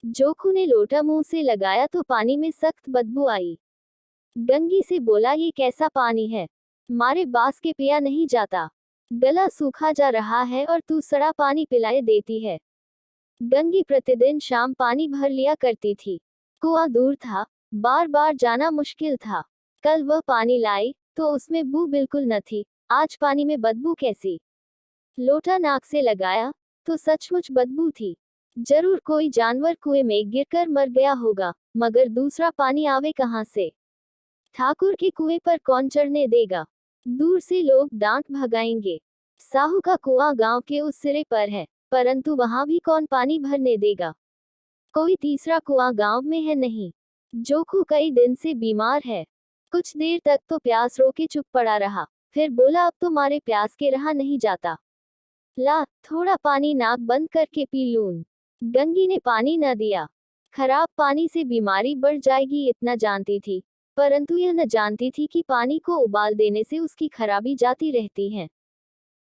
जोखू ने लोटा मुंह से लगाया तो पानी में सख्त बदबू आई। गंगी से बोला, ये कैसा पानी है, मारे बास के पिया नहीं जाता, गला सूखा जा रहा है और तू सड़ा पानी पिलाए देती है। गंगी प्रतिदिन शाम पानी भर लिया करती थी। कुआं दूर था, बार बार जाना मुश्किल था। कल वह पानी लाई तो उसमें बू बिल्कुल न थी, आज पानी में बदबू कैसी। लोटा नाक से लगाया तो सचमुच बदबू थी। जरूर कोई जानवर कुएं में गिरकर मर गया होगा, मगर दूसरा पानी आवे कहां से। ठाकुर के कुएं पर कौन चढ़ने देगा, दूर से लोग डांट भगाएंगे। साहू का कुआं गांव के उस सिरे पर है, परंतु वहां भी कौन पानी भरने देगा। कोई तीसरा कुआं गांव में है नहीं। जोखू कई दिन से बीमार है। कुछ देर तक तो प्यास रोके चुप पड़ा रहा, फिर बोला, अब तो मारे प्यास के रहा नहीं जाता, ला थोड़ा पानी नाक बंद करके पी लूं। गंगी ने पानी न दिया। खराब पानी से बीमारी बढ़ जाएगी इतना जानती थी, परंतु यह न जानती थी कि पानी को उबाल देने से उसकी खराबी जाती रहती है।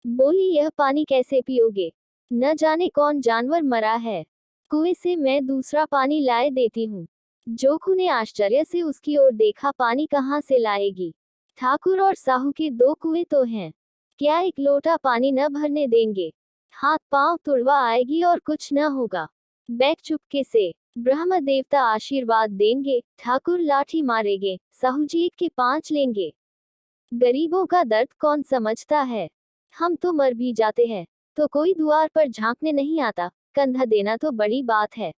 बोली, यह पानी कैसे पियोगे, न जाने कौन जानवर मरा है, कुएं से मैं दूसरा पानी लाए देती हूँ। जोखू ने आश्चर्य से उसकी ओर देखा, पानी कहाँ से लाएगी, ठाकुर और साहू के दो कुएं तो हैं, क्या एक लोटा पानी न भरने देंगे। हाथ पांव तुड़वा आएगी और कुछ न होगा, बैठ चुपके से, ब्रह्म देवता आशीर्वाद देंगे, ठाकुर लाठी मारेंगे, साहू जी के 5 लेंगे। गरीबों का दर्द कौन समझता है, हम तो मर भी जाते हैं तो कोई द्वार पर झांकने नहीं आता, कंधा देना तो बड़ी बात है,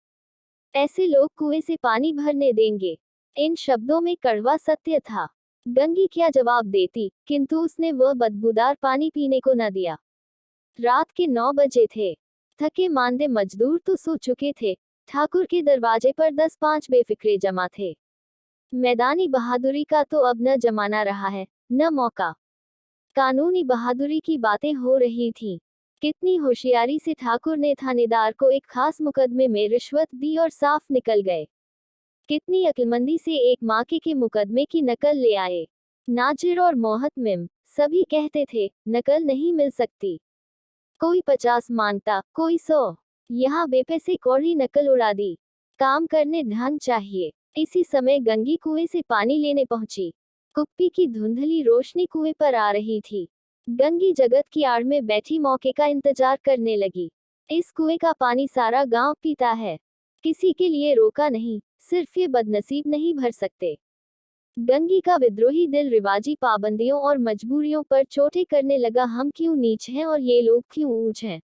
ऐसे लोग कुएं से पानी भरने देंगे। इन शब्दों में कड़वा सत्य था। गंगी क्या जवाब देती, किंतु उसने वह बदबूदार पानी पीने को न दिया। रात के 9 बजे थे। थके मांदे मजदूर तो सो चुके थे। ठाकुर के दरवाजे पर 10-5 बेफिक्रे जमा थे। मैदानी बहादुरी का तो अब न जमाना रहा है, न मौका। कानूनी बहादुरी की बातें हो रही थीं। कितनी होशियारी से ठाकुर ने थानेदार को एक खास मुकदमे में रिश्वत दी और साफ निकल गए। कितनी अक्लमंदी से एक माके के मुकदमे की नकल ले आए। नाजिर और मोहतमिम सभी कहते थे, नकल नहीं मिल सकती। कोई 50 मांगता, कोई 100। यहाँ बेपैसे कौड़ी नकल उड़ा दी। काम करने ढंग चाहिए। इसी समय गंगी कुएं से पानी लेने पहुंची। कुप्पी की धुंधली रोशनी कुएं पर आ रही थी। गंगी जगत की आड़ में बैठी मौके का इंतजार करने लगी। इस कुएं का पानी सारा गांव पीता है, किसी के लिए रोका नहीं, सिर्फ ये बदनसीब नहीं भर सकते। गंगी का विद्रोही दिल रिवाजी पाबंदियों और मजबूरियों पर चोटें करने लगा। हम क्यों नीच हैं और ये लोग क्यों ऊंच हैं,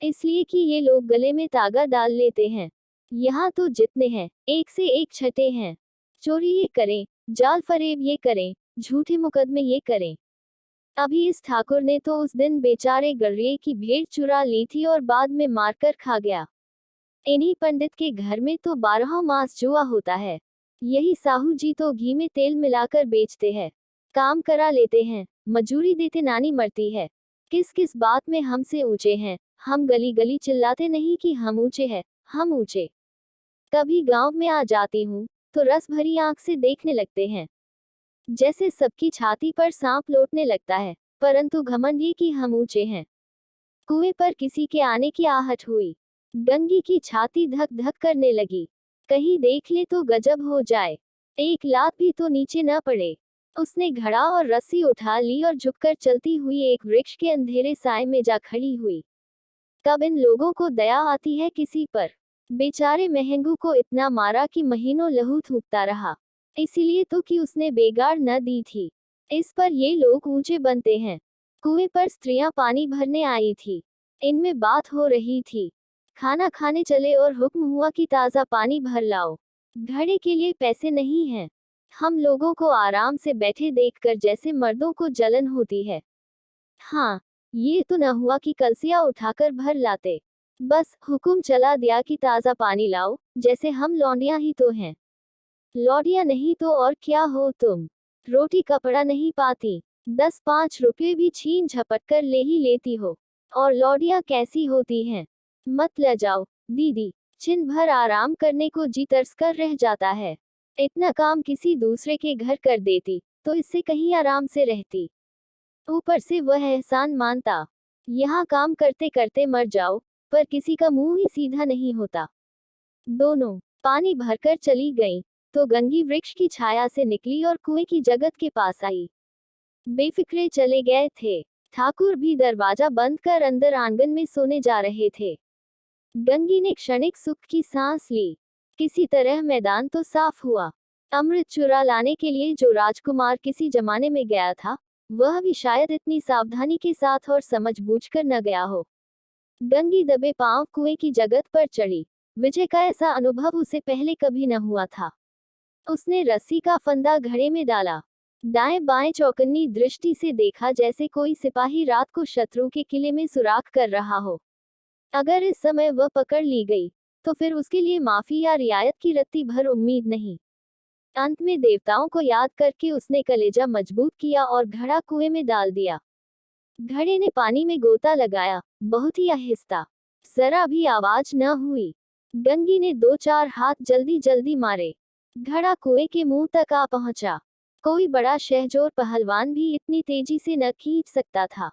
इसलिए कि ये लोग गले में तागा डाल लेते हैं। यहाँ तो जितने हैं, एक से एक छठे हैं। चोरी ये करें, जाल फरेब ये करें, झूठे मुकदमे ये करें। अभी इस ठाकुर ने तो उस दिन बेचारे गर्रिए की भेड़ चुरा ली थी और बाद में मारकर खा गया। इन्हीं पंडित के घर में तो 12 मास जुआ होता है। यही साहू जी तो घी में तेल मिलाकर बेचते हैं, काम करा लेते हैं, मजूरी देते नानी मरती है। किस किस बात में हमसे ऊंचे हैं। हम गली गली चिल्लाते नहीं कि हम ऊंचे हैं, हम ऊंचे। कभी गांव में आ जाती हूँ तो रस भरी आंख से देखने लगते हैं, जैसे सबकी छाती पर सांप लौटने लगता है, परंतु घमंड ये कि हम ऊंचे हैं। कुएं पर किसी के आने की आहट हुई। गंगी की छाती धक धक करने लगी। कहीं देख ले तो गजब हो जाए, एक लात भी तो नीचे न पड़े। उसने घड़ा और रस्सी उठा ली और झुककर चलती हुई एक वृक्ष के अंधेरे साए में जा खड़ी हुई। कब इन लोगों को दया आती है किसी पर। बेचारे महंगू को इतना मारा कि महीनों लहू थूकता रहा, इसीलिए तो कि उसने बेगार न दी थी। इस पर ये लोग ऊंचे बनते हैं। कुएं पर स्त्रियां पानी भरने आई थी। इनमें बात हो रही थी। खाना खाने चले और हुक्म हुआ कि ताज़ा पानी भर लाओ। घड़े के लिए पैसे नहीं हैं। हम लोगों को आराम से बैठे देखकर जैसे मर्दों को जलन होती है। हाँ, ये तो न हुआ कि कलसिया उठाकर भर लाते। बस हुक्म चला दिया कि ताज़ा पानी लाओ, जैसे हम लौंडियां ही तो हैं। लौंडियां नहीं तो और क्या हो तुम। रोटी कपड़ा नहीं पाती, 10-5 रुपये भी छीन झपट कर ले ही लेती हो। और लौंडियां कैसी होती हैं, मत ल जाओ दीदी, छिन भर आराम करने को जी तरस कर रह जाता है। इतना काम किसी दूसरे के घर कर देती तो इससे कहीं आराम से रहती। ऊपर से वह एहसान मानता। यहाँ काम करते करते मर जाओ, पर किसी का मुंह ही सीधा नहीं होता। दोनों पानी भरकर चली गईं, तो गंगी वृक्ष की छाया से निकली और कुएं की जगत के पास आई। बेफिक्रे चले गए थे। ठाकुर भी दरवाजा बंद कर अंदर आंगन में सोने जा रहे थे। गंगी ने क्षणिक सुख की सांस ली। किसी तरह मैदान तो साफ हुआ। अमृत चुरा लाने के लिए जो राजकुमार किसी जमाने में गया था, वह भी शायद इतनी सावधानी के साथ और समझबूझकर न गया हो। गंगी दबे पांव कुएं की जगत पर चढ़ी। विजय का ऐसा अनुभव उसे पहले कभी न हुआ था। उसने रस्सी का फंदा घड़े में डाला। दाएं बाएं चौकन्नी दृष्टि से देखा, जैसे कोई सिपाही रात को शत्रु के किले में सुराख कर रहा हो। अगर इस समय वह पकड़ ली गई, तो फिर उसके लिए माफी या रियायत की रत्ती भर उम्मीद नहीं। अंत में देवताओं को याद करके उसने कलेजा मजबूत किया और घड़ा कुएं में डाल दिया। घड़े ने पानी में गोता लगाया, बहुत ही आहिस्ता, जरा भी आवाज न हुई। गंगी ने 2-4 हाथ जल्दी जल्दी मारे। घड़ा कुएं के मुंह तक आ पहुंचा। कोई बड़ा शहजोर पहलवान भी इतनी तेजी से न खींच सकता था।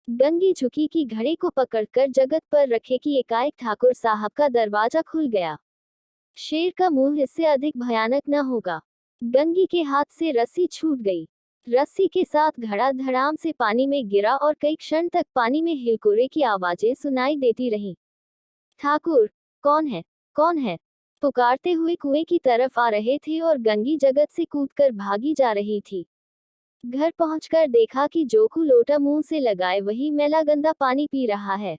गंगी झुकी कि घड़े को पकड़कर जगत पर रखे कि एकाएक ठाकुर साहब का दरवाजा खुल गया। शेर का मुंह इससे अधिक भयानक न होगा। गंगी के हाथ से रस्सी छूट गई। रस्सी के साथ घड़ा धड़ाम से पानी में गिरा और कई क्षण तक पानी में हिलकोरे की आवाजें सुनाई देती रहीं। ठाकुर, कौन है, कौन है? पुकारते हुए कुएं की तरफ आ रहे थे और गंगी जगत से कूदकर भागी जा रही थी। घर पहुंचकर देखा कि जोखू लोटा मुंह से लगाए वही मैला गंदा पानी पी रहा है।